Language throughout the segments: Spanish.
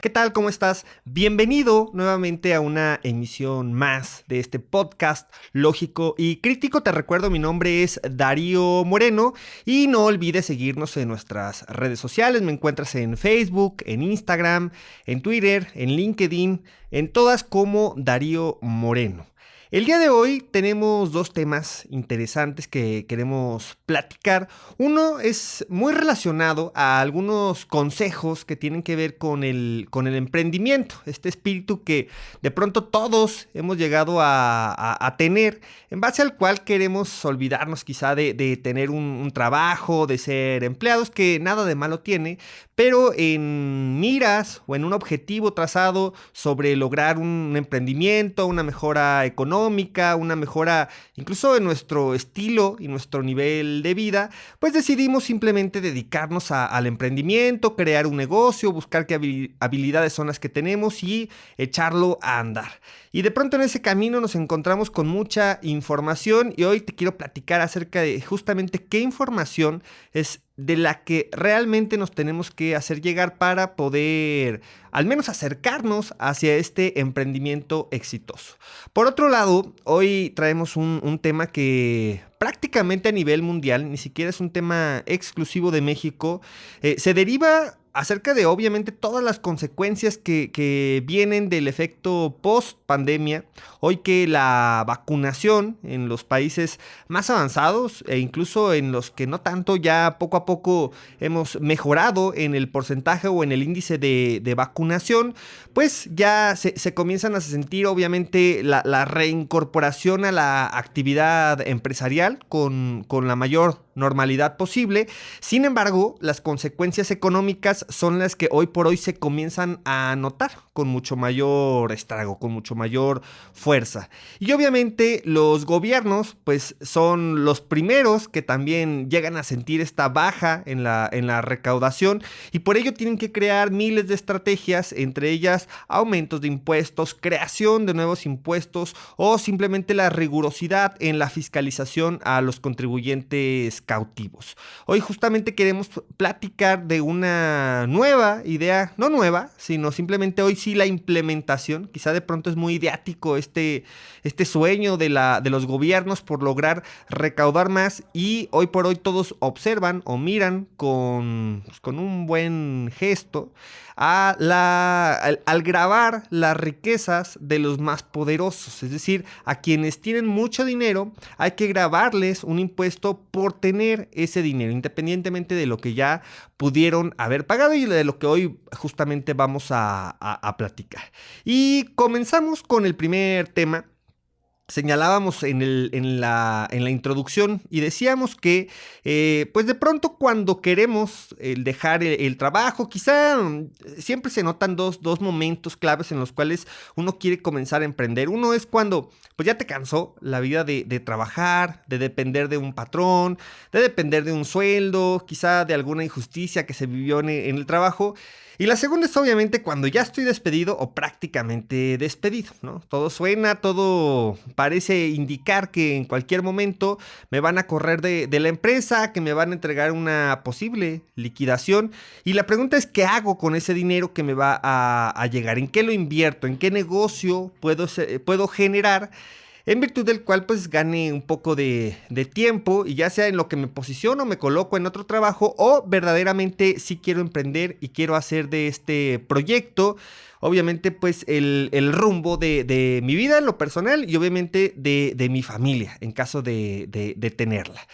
¿Qué tal? ¿Cómo estás? Bienvenido nuevamente a una emisión más de este podcast lógico y crítico. Te recuerdo, mi nombre es Darío Moreno y no olvides seguirnos en nuestras redes sociales. Me encuentras en Facebook, en Instagram, en Twitter, en LinkedIn, en todas como Darío Moreno. El día de hoy tenemos dos temas interesantes que queremos platicar. Uno es muy relacionado a algunos consejos que tienen que ver con el emprendimiento, este espíritu que de pronto todos hemos llegado a tener, en base al cual queremos olvidarnos quizá de tener un trabajo, de ser empleados, que nada de malo tiene, pero en miras o en un objetivo trazado sobre lograr un emprendimiento, una mejora económica, una mejora incluso en nuestro estilo y nuestro nivel de vida, pues decidimos simplemente dedicarnos al emprendimiento, crear un negocio, buscar qué habilidades son las que tenemos y echarlo a andar. Y de pronto en ese camino nos encontramos con mucha información y hoy te quiero platicar acerca de justamente qué información es de la que realmente nos tenemos que hacer llegar para poder al menos acercarnos hacia este emprendimiento exitoso. Por otro lado, hoy traemos un tema que prácticamente a nivel mundial, ni siquiera es un tema exclusivo de México, se deriva acerca de obviamente todas las consecuencias que vienen del efecto post pandemia. Hoy que la vacunación en los países más avanzados e incluso en los que no tanto, ya poco a poco hemos mejorado en el porcentaje o en el índice de vacunación, pues ya se comienzan a sentir obviamente la reincorporación a la actividad empresarial con la mayor normalidad posible. Sin embargo, las consecuencias económicas son las que hoy por hoy se comienzan a notar con mucho mayor estrago, con mucho mayor fuerza. Y obviamente los gobiernos pues son los primeros que también llegan a sentir esta baja en la recaudación y por ello tienen que crear miles de estrategias, entre ellas aumentos de impuestos, creación de nuevos impuestos o simplemente la rigurosidad en la fiscalización a los contribuyentes cautivos. Hoy justamente queremos platicar de una nueva idea, no nueva, sino simplemente hoy sí la implementación. Quizá de pronto es muy ideático este sueño de los gobiernos por lograr recaudar más y hoy por hoy todos observan o miran con un buen gesto al grabar las riquezas de los más poderosos, es decir, a quienes tienen mucho dinero hay que grabarles un impuesto por tener ese dinero, independientemente de lo que ya pudieron haber pagado y de lo que hoy justamente vamos a platicar. Y comenzamos con el primer tema. Señalábamos en la introducción y decíamos que pues de pronto cuando queremos dejar el trabajo, quizá siempre se notan dos momentos claves en los cuales uno quiere comenzar a emprender. Uno es cuando pues ya te cansó la vida de trabajar, de depender de un patrón, de depender de un sueldo, quizá de alguna injusticia que se vivió en el trabajo. Y la segunda es obviamente cuando ya estoy despedido o prácticamente despedido, ¿no? Todo suena, todo parece indicar que en cualquier momento me van a correr de la empresa, que me van a entregar una posible liquidación. Y la pregunta es, ¿qué hago con ese dinero que me va a llegar? ¿En qué lo invierto? ¿En qué negocio puedo generar? En virtud del cual pues gane un poco de tiempo y ya sea en lo que me posiciono, me coloco en otro trabajo o verdaderamente sí quiero emprender y quiero hacer de este proyecto obviamente pues el rumbo de mi vida en lo personal y obviamente de mi familia en caso de tenerla.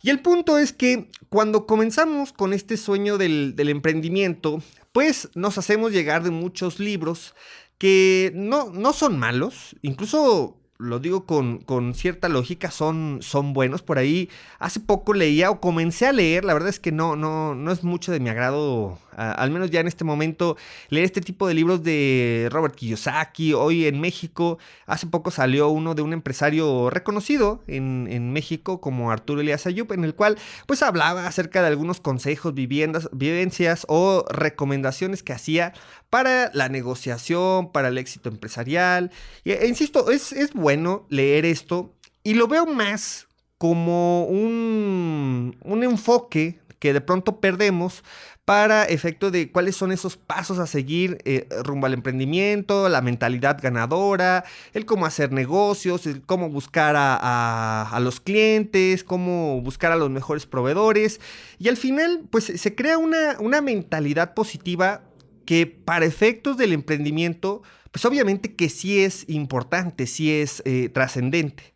Y el punto es que cuando comenzamos con este sueño del emprendimiento, pues nos hacemos llegar de muchos libros que no son malos, incluso lo digo con cierta lógica, son buenos. Por ahí hace poco leía o comencé a leer, la verdad es que no es mucho de mi agrado, al menos ya en este momento, leer este tipo de libros de Robert Kiyosaki. Hoy en México, hace poco salió uno de un empresario reconocido en México como Arturo Elías Ayub, en el cual pues hablaba acerca de algunos consejos, vivencias o recomendaciones que hacía para la negociación, para el éxito empresarial. E insisto, es bueno leer esto y lo veo más como un enfoque que de pronto perdemos para efecto de cuáles son esos pasos a seguir rumbo al emprendimiento, la mentalidad ganadora, el cómo hacer negocios, el cómo buscar a los clientes, cómo buscar a los mejores proveedores. Y al final, pues se crea una mentalidad positiva que para efectos del emprendimiento, pues obviamente que sí es importante, sí es trascendente.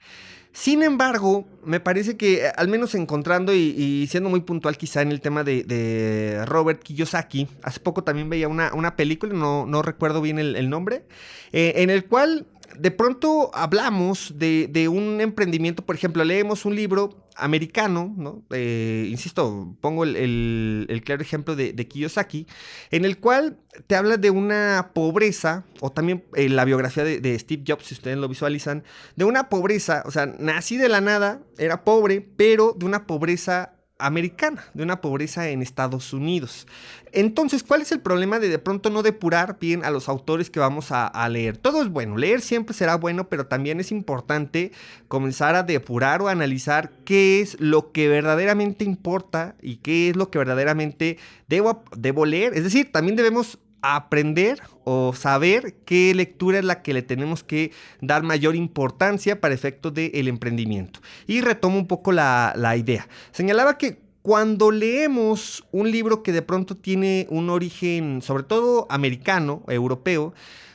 Sin embargo, me parece que, al menos encontrando y siendo muy puntual quizá en el tema de Robert Kiyosaki, hace poco también veía una película, no recuerdo bien el nombre, en el cual de pronto hablamos de un emprendimiento. Por ejemplo, leemos un libro americano, ¿no? Insisto, pongo el claro ejemplo de Kiyosaki, en el cual te habla de una pobreza, o también la biografía de Steve Jobs, si ustedes lo visualizan, de una pobreza, o sea, nací de la nada, era pobre, pero de una pobreza americana, de una pobreza en Estados Unidos. Entonces, ¿cuál es el problema de pronto no depurar bien a los autores que vamos a leer? Todo es bueno, leer siempre será bueno, pero también es importante comenzar a depurar o analizar qué es lo que verdaderamente importa y qué es lo que verdaderamente debo leer. Es decir, también debemos aprender o saber qué lectura es la que le tenemos que dar mayor importancia para efectos del emprendimiento. Y retomo un poco la idea. Señalaba que cuando leemos un libro que de pronto tiene un origen, sobre todo americano, europeo,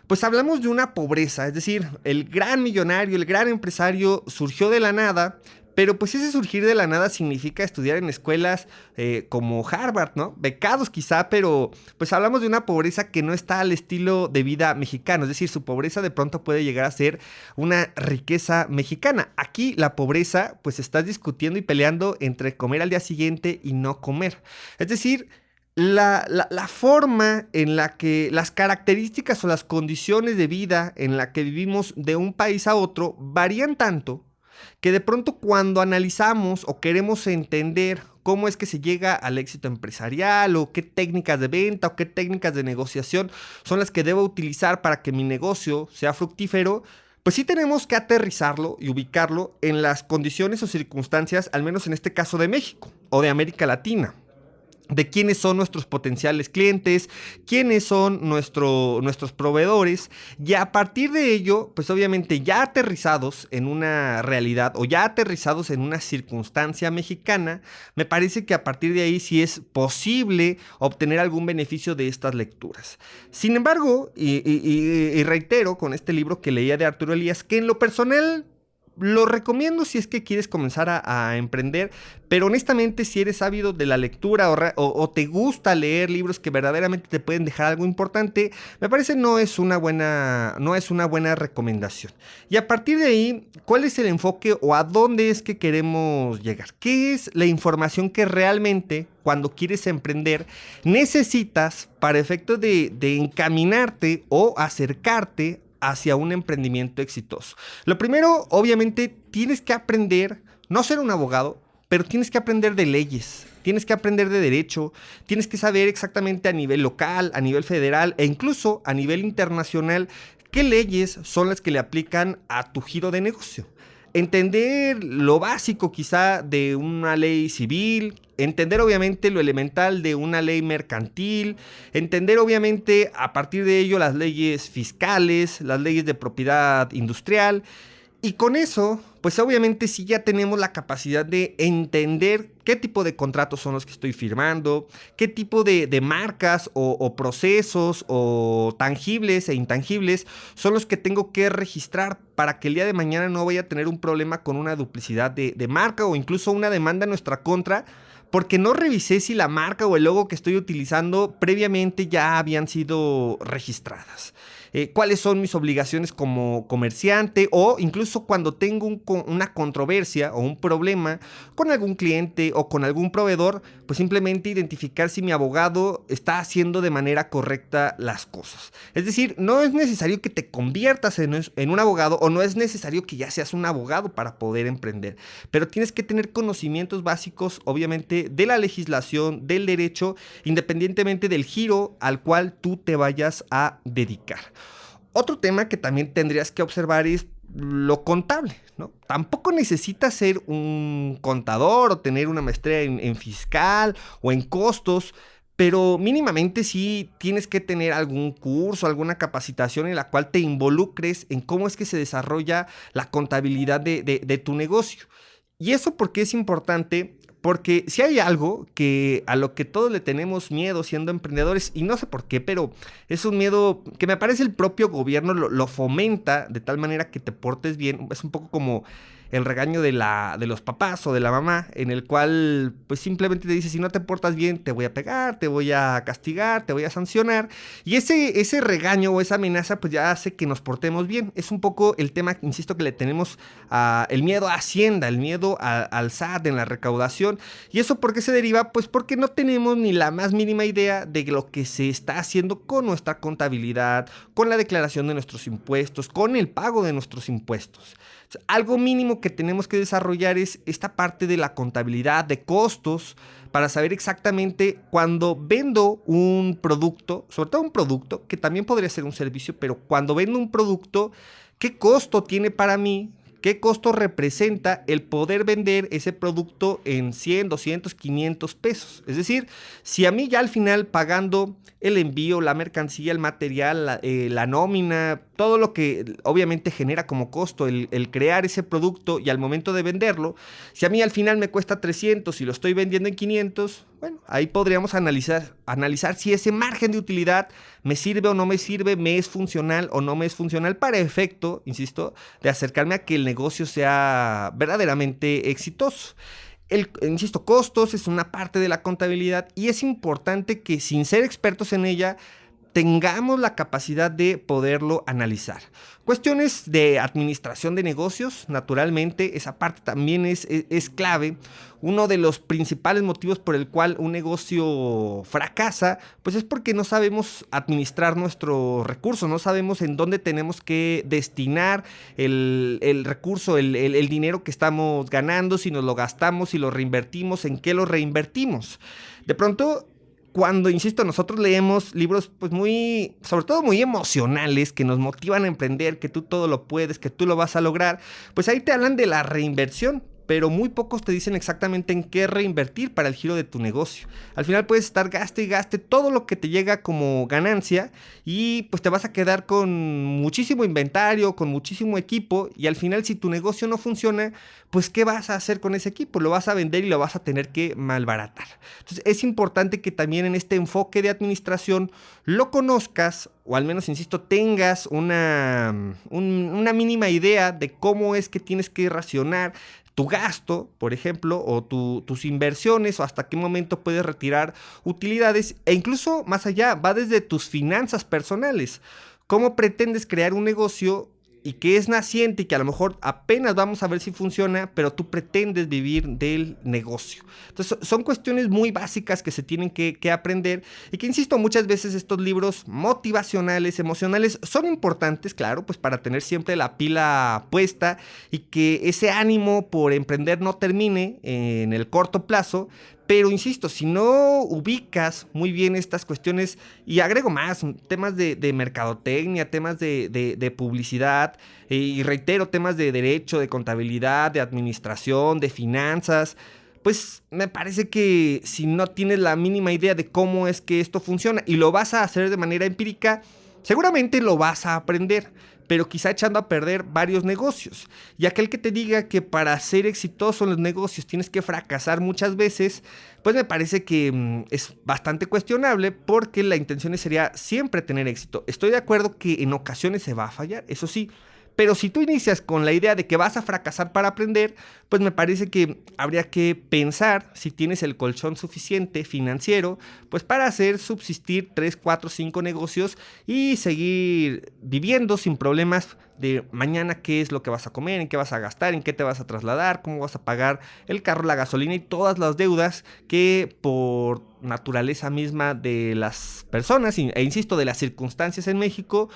pues hablamos de una pobreza. Es decir, el gran millonario, el gran empresario surgió de la nada. Pero pues ese surgir de la nada significa estudiar en escuelas como Harvard, ¿no? Becados quizá, pero pues hablamos de una pobreza que no está al estilo de vida mexicano. Es decir, su pobreza de pronto puede llegar a ser una riqueza mexicana. Aquí la pobreza, pues estás discutiendo y peleando entre comer al día siguiente y no comer. Es decir, la forma en la que las características o las condiciones de vida en la que vivimos de un país a otro varían tanto que de pronto cuando analizamos o queremos entender cómo es que se llega al éxito empresarial, o qué técnicas de venta o qué técnicas de negociación son las que debo utilizar para que mi negocio sea fructífero, pues sí tenemos que aterrizarlo y ubicarlo en las condiciones o circunstancias, al menos en este caso de México o de América Latina. De quiénes son nuestros potenciales clientes, quiénes son nuestros proveedores, y a partir de ello, pues obviamente ya aterrizados en una realidad o ya aterrizados en una circunstancia mexicana, me parece que a partir de ahí sí es posible obtener algún beneficio de estas lecturas. Sin embargo, y reitero con este libro que leía de Arturo Elías, que en lo personal lo recomiendo si es que quieres comenzar a emprender, pero honestamente si eres ávido de la lectura o te gusta leer libros que verdaderamente te pueden dejar algo importante, me parece no es una buena recomendación. Y a partir de ahí, ¿cuál es el enfoque o a dónde es que queremos llegar? ¿Qué es la información que realmente, cuando quieres emprender, necesitas para efecto de encaminarte o acercarte hacia un emprendimiento exitoso? Lo primero, obviamente, tienes que aprender, no ser un abogado, pero tienes que aprender de leyes, tienes que aprender de derecho, tienes que saber exactamente a nivel local, a nivel federal e incluso a nivel internacional qué leyes son las que le aplican a tu giro de negocio. Entender lo básico quizá de una ley civil, entender obviamente lo elemental de una ley mercantil, entender obviamente a partir de ello las leyes fiscales, las leyes de propiedad industrial, y con eso, pues obviamente sí ya tenemos la capacidad de entender qué tipo de contratos son los que estoy firmando, qué tipo de marcas o procesos o tangibles e intangibles son los que tengo que registrar para que el día de mañana no vaya a tener un problema con una duplicidad de marca o incluso una demanda en nuestra contra, porque no revisé si la marca o el logo que estoy utilizando previamente ya habían sido registradas. Cuáles son mis obligaciones como comerciante, o incluso cuando tengo una controversia o un problema con algún cliente o con algún proveedor, pues simplemente identificar si mi abogado está haciendo de manera correcta las cosas. Es decir, no es necesario que te conviertas en un abogado, o no es necesario que ya seas un abogado para poder emprender, pero tienes que tener conocimientos básicos, obviamente, de la legislación, del derecho, independientemente del giro al cual tú te vayas a dedicar. Otro tema que también tendrías que observar es lo contable, ¿no? Tampoco necesitas ser un contador o tener una maestría en fiscal o en costos, pero mínimamente sí tienes que tener algún curso, alguna capacitación en la cual te involucres en cómo es que se desarrolla la contabilidad de tu negocio. ¿Y eso por qué es importante? Porque si hay algo que a lo que todos le tenemos miedo siendo emprendedores, y no sé por qué, pero es un miedo que me parece el propio gobierno lo fomenta de tal manera que te portes bien. Es un poco como el regaño de los papás o de la mamá, en el cual pues simplemente te dice: si no te portas bien te voy a pegar, te voy a castigar, te voy a sancionar. Y ese regaño o esa amenaza pues ya hace que nos portemos bien. Es un poco el tema, insisto, que le tenemos el miedo a Hacienda, el miedo al SAT en la recaudación. ¿Y eso por qué se deriva? Pues porque no tenemos ni la más mínima idea de lo que se está haciendo con nuestra contabilidad, con la declaración de nuestros impuestos, con el pago de nuestros impuestos. Algo mínimo que tenemos que desarrollar es esta parte de la contabilidad de costos para saber exactamente cuando vendo un producto, sobre todo un producto, que también podría ser un servicio, pero cuando vendo un producto, ¿qué costo tiene para mí? ¿Qué costo representa el poder vender ese producto en 100, 200, 500 pesos? Es decir, si a mí ya al final pagando el envío, la mercancía, el material, la nómina, todo lo que obviamente genera como costo el crear ese producto y al momento de venderlo, si a mí al final me cuesta 300 y lo estoy vendiendo en 500, bueno, ahí podríamos analizar si ese margen de utilidad me sirve o no me sirve, me es funcional o no me es funcional para efecto, insisto, de acercarme a que el negocio sea verdaderamente exitoso. Insisto, costos es una parte de la contabilidad y es importante que sin ser expertos en ella tengamos la capacidad de poderlo analizar. Cuestiones de administración de negocios, naturalmente, esa parte también es clave. Uno de los principales motivos por el cual un negocio fracasa, pues es porque no sabemos administrar nuestros recursos, no sabemos en dónde tenemos que destinar el recurso, el dinero que estamos ganando, si nos lo gastamos, si lo reinvertimos, en qué lo reinvertimos. De pronto, cuando, insisto, nosotros leemos libros pues sobre todo muy emocionales, que nos motivan a emprender, que tú todo lo puedes, que tú lo vas a lograr, pues ahí te hablan de la reinversión, pero muy pocos te dicen exactamente en qué reinvertir para el giro de tu negocio. Al final puedes estar gaste y gaste todo lo que te llega como ganancia y pues te vas a quedar con muchísimo inventario, con muchísimo equipo y al final si tu negocio no funciona, pues ¿qué vas a hacer con ese equipo? Lo vas a vender y lo vas a tener que malbaratar. Entonces es importante que también en este enfoque de administración lo conozcas o al menos, insisto, tengas una mínima idea de cómo es que tienes que racionar tu gasto, por ejemplo, o tus inversiones, o hasta qué momento puedes retirar utilidades, e incluso más allá, va desde tus finanzas personales. ¿Cómo pretendes crear un negocio y que es naciente y que a lo mejor apenas vamos a ver si funciona, pero tú pretendes vivir del negocio? Entonces son cuestiones muy básicas que se tienen que aprender y que, insisto, muchas veces estos libros motivacionales, emocionales, son importantes, claro, pues para tener siempre la pila puesta y que ese ánimo por emprender no termine en el corto plazo. Pero insisto, si no ubicas muy bien estas cuestiones, y agrego más, temas de mercadotecnia, temas de publicidad, y reitero, temas de derecho, de contabilidad, de administración, de finanzas, pues me parece que si no tienes la mínima idea de cómo es que esto funciona y lo vas a hacer de manera empírica, seguramente lo vas a aprender, pero quizá echando a perder varios negocios. Y aquel que te diga que para ser exitoso en los negocios tienes que fracasar muchas veces, pues me parece que es bastante cuestionable porque la intención sería siempre tener éxito. Estoy de acuerdo que en ocasiones se va a fallar, eso sí. Pero si tú inicias con la idea de que vas a fracasar para aprender, pues me parece que habría que pensar si tienes el colchón suficiente financiero, pues para hacer subsistir 3, 4, 5 negocios y seguir viviendo sin problemas de mañana qué es lo que vas a comer, en qué vas a gastar, en qué te vas a trasladar, cómo vas a pagar el carro, la gasolina y todas las deudas que por naturaleza misma de las personas e insisto de las circunstancias en México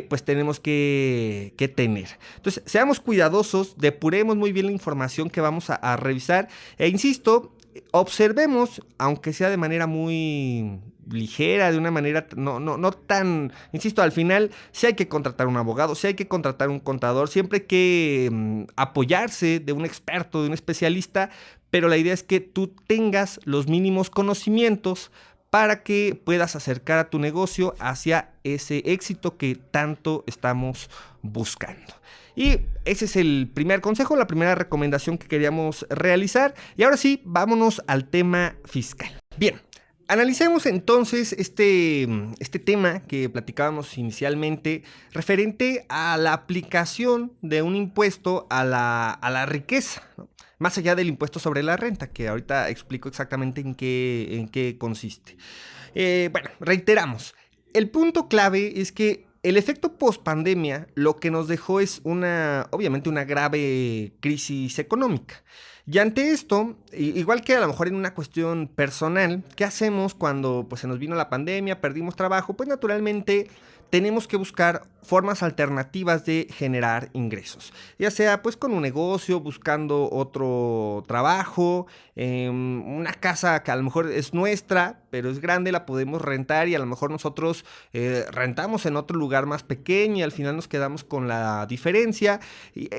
pues tenemos que tener. Entonces seamos cuidadosos, depuremos muy bien la información que vamos a revisar e insisto, observemos, aunque sea de manera muy ligera, de una manera no tan, insisto, al final sí hay que contratar un abogado, sí hay que contratar un contador, siempre hay que apoyarse de un experto, de un especialista, pero la idea es que tú tengas los mínimos conocimientos para que puedas acercar a tu negocio hacia ese éxito que tanto estamos buscando. Y ese es el primer consejo, la primera recomendación que queríamos realizar. Y ahora sí, vámonos al tema fiscal. Bien, analicemos entonces este tema que platicábamos inicialmente referente a la aplicación de un impuesto a la riqueza, ¿no? Más allá del impuesto sobre la renta, que ahorita explico exactamente en qué consiste. Bueno, reiteramos. El punto clave es que el efecto pospandemia lo que nos dejó es obviamente una grave crisis económica. Y ante esto, igual que a lo mejor en una cuestión personal, ¿qué hacemos cuando pues, se nos vino la pandemia, perdimos trabajo? Pues naturalmente tenemos que buscar formas alternativas de generar ingresos, ya sea pues con un negocio, buscando otro trabajo, una casa que a lo mejor es nuestra, pero es grande, la podemos rentar y a lo mejor nosotros rentamos en otro lugar más pequeño y al final nos quedamos con la diferencia. Y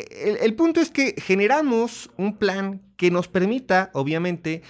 el punto es que generamos un plan que nos permita, obviamente,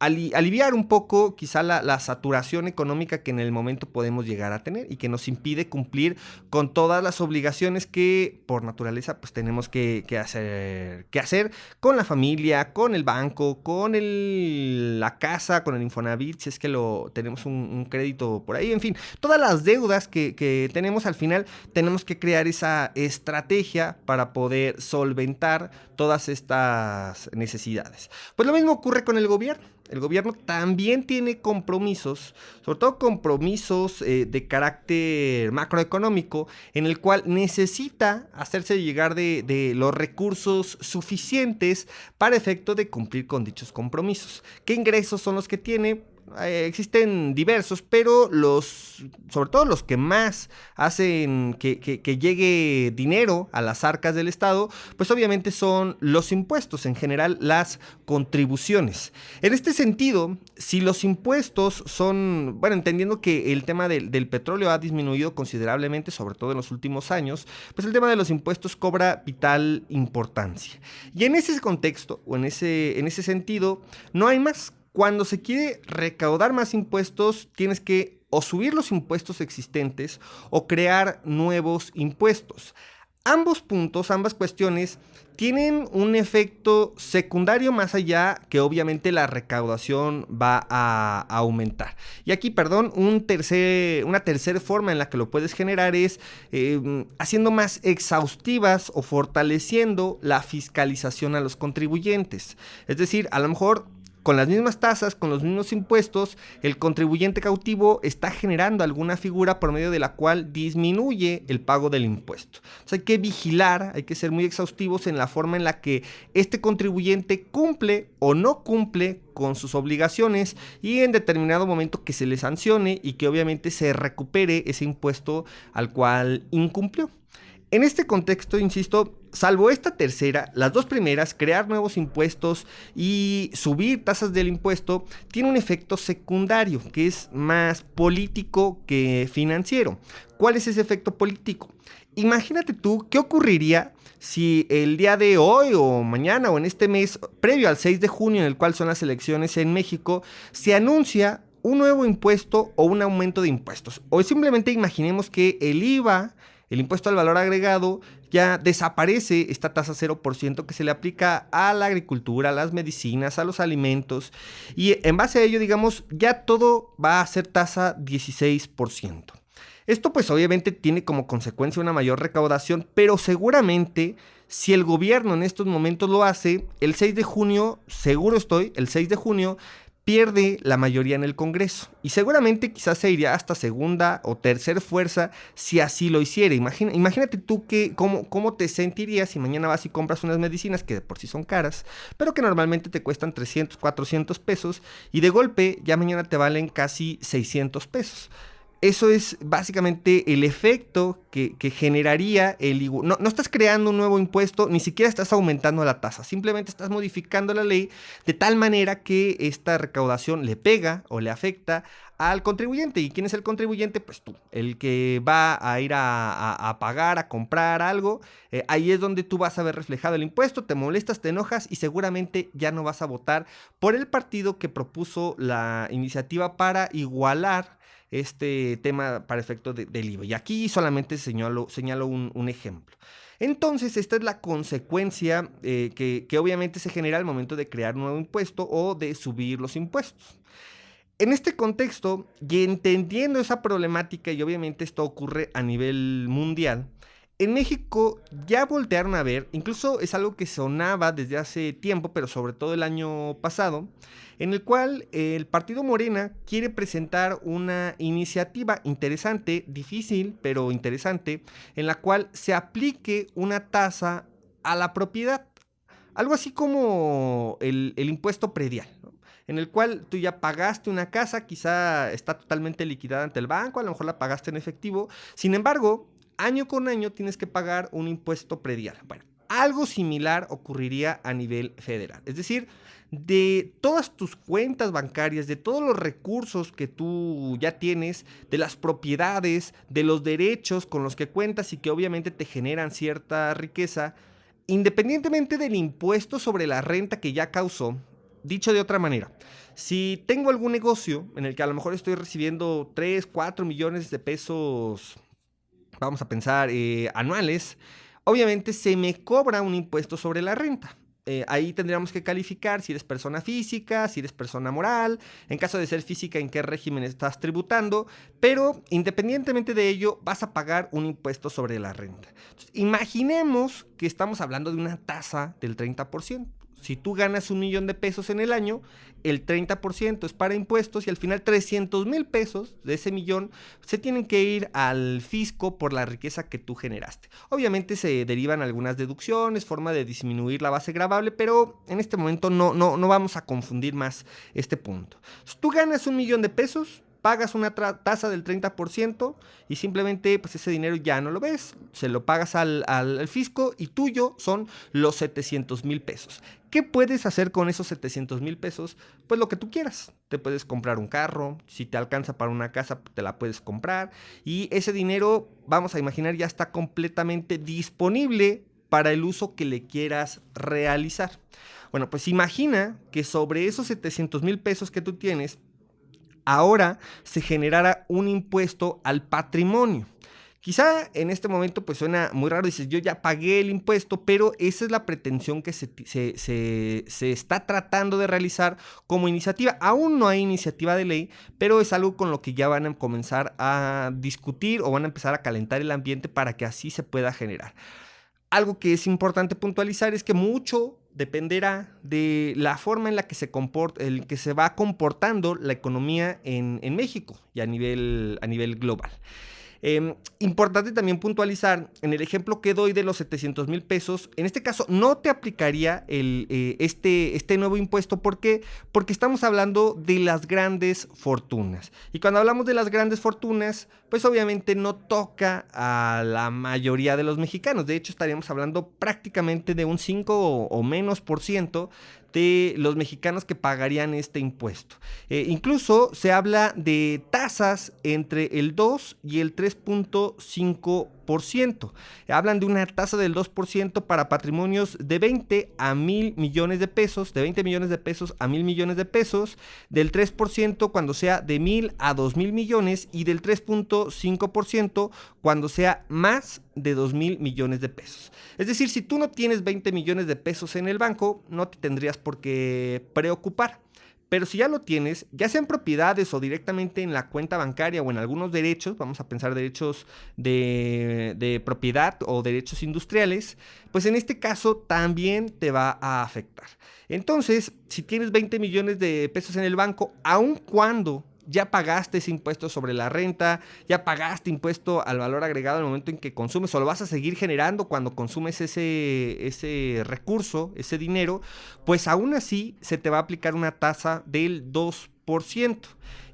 aliviar un poco quizá la saturación económica que en el momento podemos llegar a tener y que nos impide cumplir con todas las obligaciones que por naturaleza pues tenemos que hacer con la familia, con el banco, con la casa, con el Infonavit, si es que tenemos un crédito por ahí, en fin, todas las deudas que tenemos al final tenemos que crear esa estrategia para poder solventar todas estas necesidades. Pues lo mismo ocurre con el gobierno. El gobierno también tiene compromisos, sobre todo compromisos de carácter macroeconómico, en el cual necesita hacerse llegar de los recursos suficientes para efecto de cumplir con dichos compromisos. ¿Qué ingresos son los que tiene? Existen diversos, pero sobre todo los que más hacen que llegue dinero a las arcas del Estado, pues obviamente son los impuestos, en general las contribuciones. En este sentido, si los impuestos son, bueno, entendiendo que el tema del petróleo ha disminuido considerablemente, sobre todo en los últimos años, pues el tema de los impuestos cobra vital importancia. Y en ese contexto, o en ese sentido, no hay más. Cuando se quiere recaudar más impuestos, tienes que o subir los impuestos existentes o crear nuevos impuestos. Ambos puntos, ambas cuestiones, tienen un efecto secundario más allá que obviamente la recaudación va a aumentar. Y aquí, una tercera forma en la que lo puedes generar es haciendo más exhaustivas o fortaleciendo la fiscalización a los contribuyentes. Es decir, a lo mejor con las mismas tasas, con los mismos impuestos, el contribuyente cautivo está generando alguna figura por medio de la cual disminuye el pago del impuesto. Entonces hay que vigilar, hay que ser muy exhaustivos en la forma en la que este contribuyente cumple o no cumple con sus obligaciones y en determinado momento que se le sancione y que obviamente se recupere ese impuesto al cual incumplió. En este contexto, insisto, salvo esta tercera, las dos primeras, crear nuevos impuestos y subir tasas del impuesto, tiene un efecto secundario que es más político que financiero. ¿Cuál es ese efecto político? Imagínate tú qué ocurriría si el día de hoy o mañana o en este mes, previo al 6 de junio en el cual son las elecciones en México, se anuncia un nuevo impuesto o un aumento de impuestos. O simplemente imaginemos que el IVA, el impuesto al valor agregado, ya desaparece esta tasa 0% que se le aplica a la agricultura, a las medicinas, a los alimentos. Y en base a ello, digamos, ya todo va a ser tasa 16%. Esto pues obviamente tiene como consecuencia una mayor recaudación, pero seguramente si el gobierno en estos momentos lo hace, el 6 de junio, el 6 de junio, pierde la mayoría en el Congreso y seguramente quizás se iría hasta segunda o tercera fuerza si así lo hiciera. Imagínate tú cómo te sentirías si mañana vas y compras unas medicinas que de por sí son caras, pero que normalmente te cuestan 300, 400 pesos y de golpe ya mañana te valen casi 600 pesos. Eso es básicamente el efecto que generaría no estás creando un nuevo impuesto, ni siquiera estás aumentando la tasa, simplemente estás modificando la ley de tal manera que esta recaudación le pega o le afecta al contribuyente. ¿Y quién es el contribuyente? Pues tú, el que va a ir a pagar, a comprar algo. Ahí es donde tú vas a ver reflejado el impuesto, te molestas, te enojas y seguramente ya no vas a votar por el partido que propuso la iniciativa para igualar este tema para efecto del IVA. Y aquí solamente señalo un ejemplo. Entonces, esta es la consecuencia que obviamente se genera al momento de crear un nuevo impuesto o de subir los impuestos. En este contexto, y entendiendo esa problemática, y obviamente esto ocurre a nivel mundial, en México ya voltearon a ver, incluso es algo que sonaba desde hace tiempo, pero sobre todo el año pasado, en el cual el partido Morena quiere presentar una iniciativa interesante, difícil, pero interesante, en la cual se aplique una tasa a la propiedad, algo así como el impuesto predial, ¿no? En el cual tú ya pagaste una casa, quizá está totalmente liquidada ante el banco, a lo mejor la pagaste en efectivo, sin embargo, año con año tienes que pagar un impuesto predial. Bueno, algo similar ocurriría a nivel federal. Es decir, de todas tus cuentas bancarias, de todos los recursos que tú ya tienes, de las propiedades, de los derechos con los que cuentas y que obviamente te generan cierta riqueza, independientemente del impuesto sobre la renta que ya causó. Dicho de otra manera, si tengo algún negocio en el que a lo mejor estoy recibiendo 3, 4 millones de pesos, vamos a pensar, anuales, obviamente se me cobra un impuesto sobre la renta. Ahí tendríamos que calificar si eres persona física, si eres persona moral, en caso de ser física, en qué régimen estás tributando, pero independientemente de ello, vas a pagar un impuesto sobre la renta. Entonces, imaginemos que estamos hablando de una tasa del 30%. Si tú ganas 1 millón de pesos en el año, el 30% es para impuestos y al final 300,000 pesos de ese millón se tienen que ir al fisco por la riqueza que tú generaste. Obviamente se derivan algunas deducciones, forma de disminuir la base gravable, pero en este momento no vamos a confundir más este punto. Si tú ganas 1 millón de pesos, pagas una tasa del 30% y simplemente pues ese dinero ya no lo ves, se lo pagas al fisco y tuyo son los 700,000 pesos. ¿Qué puedes hacer con esos 700,000 pesos? Pues lo que tú quieras. Te puedes comprar un carro, si te alcanza para una casa, te la puedes comprar y ese dinero, vamos a imaginar, ya está completamente disponible para el uso que le quieras realizar. Bueno, pues imagina que sobre esos 700,000 pesos que tú tienes, ahora se generara un impuesto al patrimonio. Quizá en este momento pues suena muy raro, dices, yo ya pagué el impuesto, pero esa es la pretensión que se está tratando de realizar como iniciativa. Aún no hay iniciativa de ley, pero es algo con lo que ya van a comenzar a discutir o van a empezar a calentar el ambiente para que así se pueda generar. Algo que es importante puntualizar es que mucho dependerá de la forma en la que se va comportando la economía en México y a nivel global. Importante también puntualizar, en el ejemplo que doy de los 700,000 pesos, en este caso no te aplicaría este nuevo impuesto. ¿Por qué? Porque estamos hablando de las grandes fortunas. Y cuando hablamos de las grandes fortunas, pues obviamente no toca a la mayoría de los mexicanos. De hecho, estaríamos hablando prácticamente de un 5 o menos por ciento de los mexicanos que pagarían este impuesto. Incluso se habla de tasas entre el 2 y el 3.5%. Hablan de una tasa del 2% para patrimonios de 20 a 1,000 millones de pesos, de 20 millones de pesos a 1,000 millones de pesos, del 3% cuando sea de 1,000 a 2,000 millones y del 3.5% cuando sea más de 2,000 millones de pesos. Es decir, si tú no tienes 20 millones de pesos en el banco, no te tendrías por qué preocupar. Pero si ya lo tienes, ya sea en propiedades o directamente en la cuenta bancaria o en algunos derechos, vamos a pensar derechos de propiedad o derechos industriales, pues en este caso también te va a afectar. Entonces, si tienes 20 millones de pesos en el banco, aun cuando ya pagaste ese impuesto sobre la renta, ya pagaste impuesto al valor agregado al momento en que consumes o lo vas a seguir generando cuando consumes ese recurso, ese dinero, pues aún así se te va a aplicar una tasa del 2%. 6%.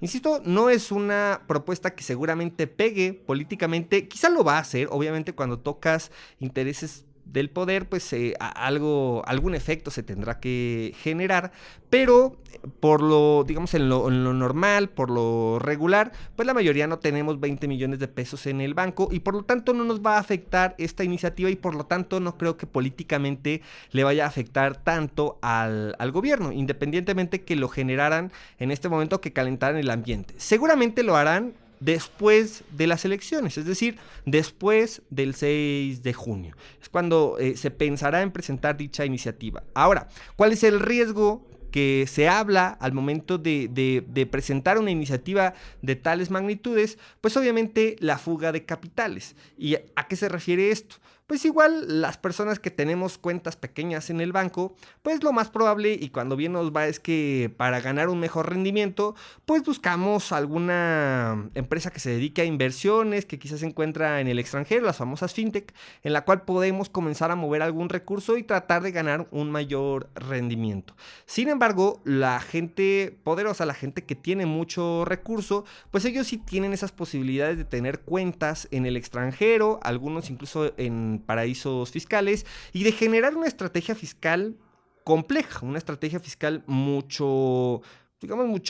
Insisto, no es una propuesta que seguramente pegue políticamente, quizá lo va a hacer, obviamente cuando tocas intereses del poder, pues algún efecto se tendrá que generar, pero por lo, digamos, en lo normal, por lo regular, pues la mayoría no tenemos 20 millones de pesos en el banco y por lo tanto no nos va a afectar esta iniciativa y por lo tanto no creo que políticamente le vaya a afectar tanto al gobierno, independientemente que lo generaran en este momento, que calentaran el ambiente. Seguramente lo harán después de las elecciones, es decir, después del 6 de junio. Es cuando se pensará en presentar dicha iniciativa. Ahora, ¿cuál es el riesgo que se habla al momento de presentar una iniciativa de tales magnitudes? Pues obviamente la fuga de capitales. ¿Y a qué se refiere esto? Pues igual las personas que tenemos cuentas pequeñas en el banco, pues lo más probable y cuando bien nos va es que para ganar un mejor rendimiento, pues buscamos alguna empresa que se dedique a inversiones, que quizás se encuentra en el extranjero, las famosas fintech, en la cual podemos comenzar a mover algún recurso y tratar de ganar un mayor rendimiento. Sin embargo, la gente poderosa, la gente que tiene mucho recurso, pues ellos sí tienen esas posibilidades de tener cuentas en el extranjero, algunos incluso en paraísos fiscales, y de generar una estrategia fiscal compleja, una estrategia fiscal mucho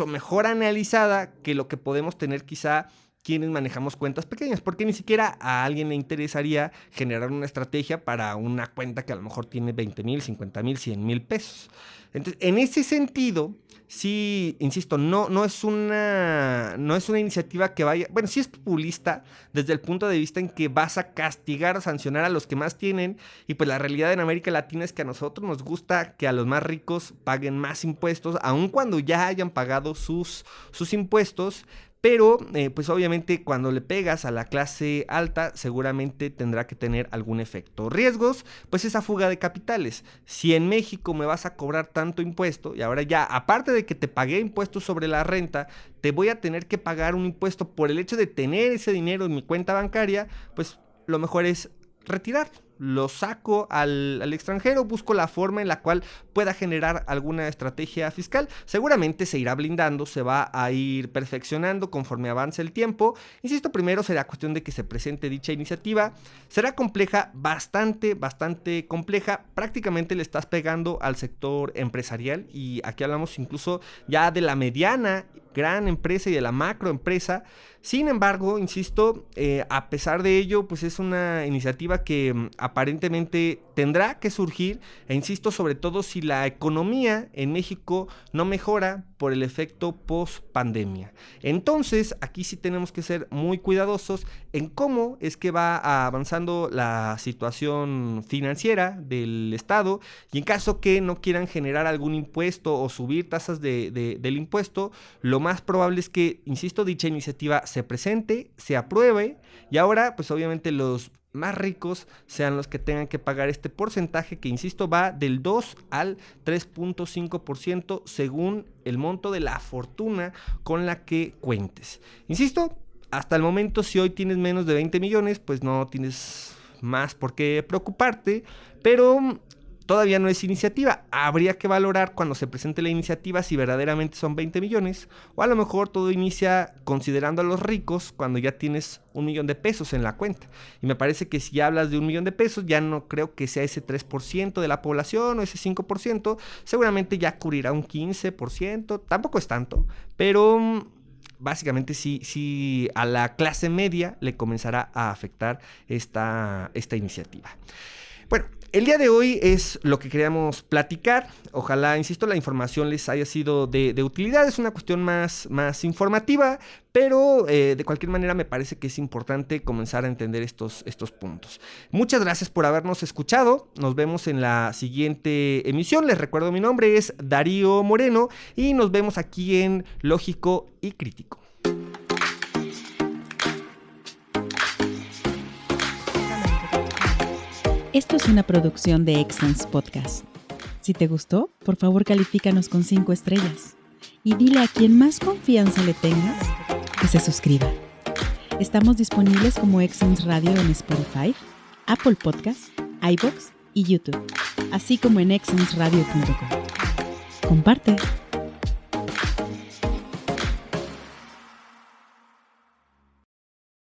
mejor analizada que lo que podemos tener quizá quienes manejamos cuentas pequeñas, porque ni siquiera a alguien le interesaría generar una estrategia para una cuenta que a lo mejor tiene 20,000, 50,000, 100,000 pesos. Entonces, en ese sentido, sí, insisto, no es una iniciativa que vaya, bueno, sí es populista desde el punto de vista en que vas a castigar o sancionar a los que más tienen, y pues la realidad en América Latina es que a nosotros nos gusta que a los más ricos paguen más impuestos, aun cuando ya hayan pagado sus impuestos. Pero, pues obviamente cuando le pegas a la clase alta, seguramente tendrá que tener algún efecto. Riesgos, pues esa fuga de capitales. Si en México me vas a cobrar tanto impuesto, y ahora ya, aparte de que te pagué impuestos sobre la renta, te voy a tener que pagar un impuesto por el hecho de tener ese dinero en mi cuenta bancaria, pues lo mejor es retirarlo. Lo saco al extranjero, busco la forma en la cual pueda generar alguna estrategia fiscal. Seguramente se irá blindando, se va a ir perfeccionando conforme avance el tiempo. Insisto, primero será cuestión de que se presente dicha iniciativa. Será compleja, bastante compleja. Prácticamente le estás pegando al sector empresarial y aquí hablamos incluso ya de la mediana gran empresa y de la macroempresa. Sin embargo, insisto, a pesar de ello, pues es una iniciativa que aparentemente tendrá que surgir, e insisto, sobre todo si la economía en México no mejora por el efecto post pandemia. Entonces, aquí sí tenemos que ser muy cuidadosos en cómo es que va avanzando la situación financiera del Estado, y en caso que no quieran generar algún impuesto o subir tasas del impuesto, lo más probable es que, insisto, dicha iniciativa se presente, se apruebe, y ahora pues obviamente los más ricos sean los que tengan que pagar este porcentaje que, insisto, va del 2 al 3.5% según el monto de la fortuna con la que cuentes. Insisto, hasta el momento, si hoy tienes menos de 20 millones, pues no tienes más por qué preocuparte, pero todavía no es iniciativa. Habría que valorar cuando se presente la iniciativa si verdaderamente son 20 millones, o a lo mejor todo inicia considerando a los ricos cuando ya tienes 1 millón de pesos en la cuenta. Y me parece que si hablas de 1 millón de pesos, ya no creo que sea ese 3% de la población o ese 5%, seguramente ya cubrirá un 15%, tampoco es tanto, pero básicamente sí a la clase media le comenzará a afectar esta iniciativa. Bueno, el día de hoy es lo que queríamos platicar. Ojalá, insisto, la información les haya sido de utilidad. Es una cuestión más informativa, pero de cualquier manera me parece que es importante comenzar a entender estos puntos. Muchas gracias por habernos escuchado. Nos vemos en la siguiente emisión. Les recuerdo, mi nombre es Darío Moreno y nos vemos aquí en Lógico y Crítico. Esto es una producción de Extens Podcast. Si te gustó, por favor califícanos con 5 estrellas y dile a quien más confianza le tengas que se suscriba. Estamos disponibles como Extens Radio en Spotify, Apple Podcasts, iVoox y YouTube, así como en extensradio.com. Comparte.